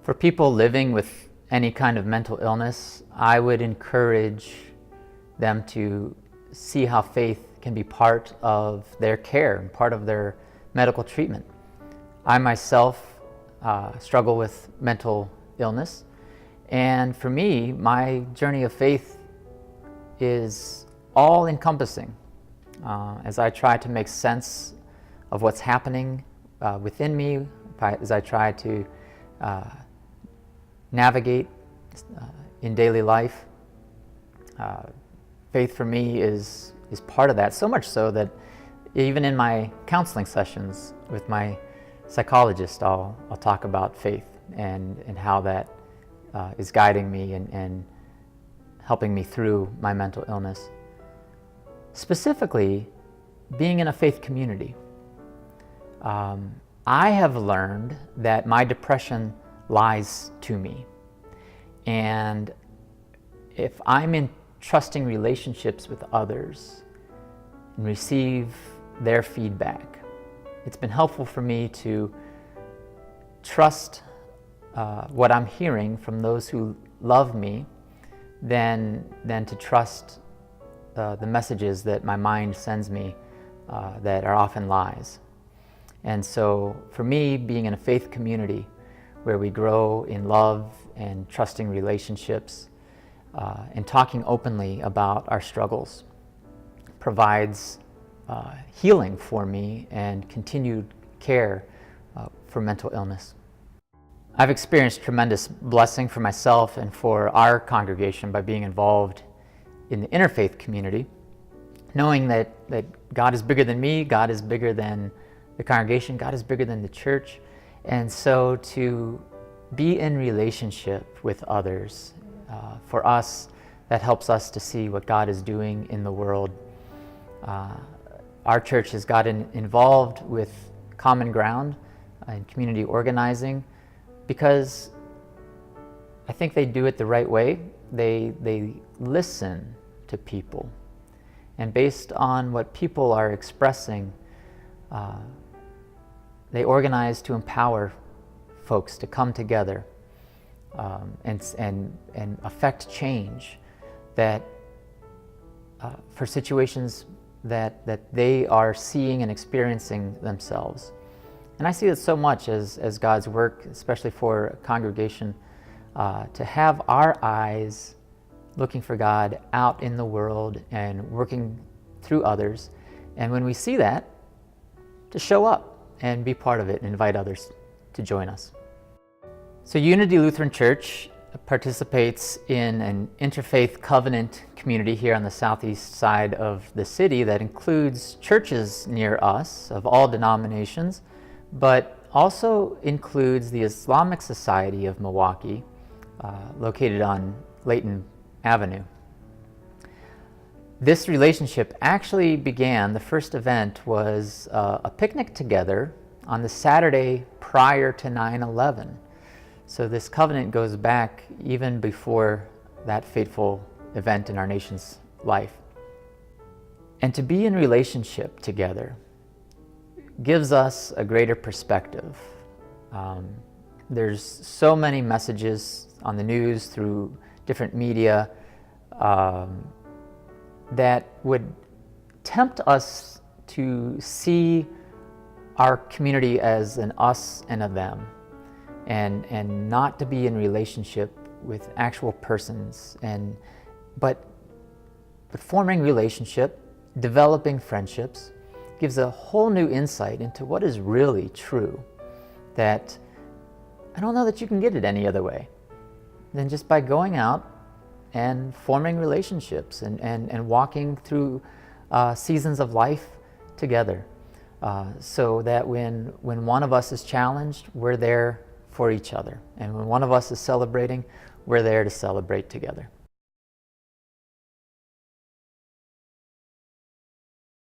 For people living with any kind of mental illness, I would encourage them to see how faith can be part of their care and part of their medical treatment. I myself struggle with mental illness, and for me, my journey of faith is all encompassing as I try to make sense of what's happening within me, as I try to navigate in daily life. Faith for me is part of that, so much so that even in my counseling sessions with my psychologist, I'll talk about faith and how that is guiding me and helping me through my mental illness. Specifically, being in a faith community. I have learned that my depression lies to me. And if I'm in trusting relationships with others and receive their feedback, it's been helpful for me to trust what I'm hearing from those who love me than to trust the messages that my mind sends me that are often lies. And so for me, being in a faith community where we grow in love and trusting relationships and talking openly about our struggles provides healing for me and continued care for mental illness. I've experienced tremendous blessing for myself and for our congregation by being involved in the interfaith community, knowing that God is bigger than me, God is bigger than the congregation, God is bigger than the church. And so to be in relationship with others, for us, that helps us to see what God is doing in the world. Our church has gotten involved with Common Ground and community organizing because I think they do it the right way. They listen to people, and based on what people are expressing, they organize to empower folks to come together and affect change that for situations that they are seeing and experiencing themselves. And I see it so much as God's work, especially for a congregation, to have our eyes looking for God out in the world and working through others. And when we see that, to show up and be part of it and invite others to join us. So Unity Lutheran Church participates in an interfaith covenant community here on the southeast side of the city that includes churches near us of all denominations, but also includes the Islamic Society of Milwaukee, located on Layton Avenue. This relationship actually began, the first event was a picnic together on the Saturday prior to 9/11. So this covenant goes back even before that fateful event in our nation's life. And to be in relationship together gives us a greater perspective. There's so many messages on the news through different media that would tempt us to see our community as an us and a them, and not to be in relationship with actual persons, but forming relationship, developing friendships gives a whole new insight into what is really true, that I don't know that you can get it any other way than just by going out and forming relationships and walking through seasons of life together, so that when one of us is challenged, we're there for each other, and when one of us is celebrating, we're there to celebrate together.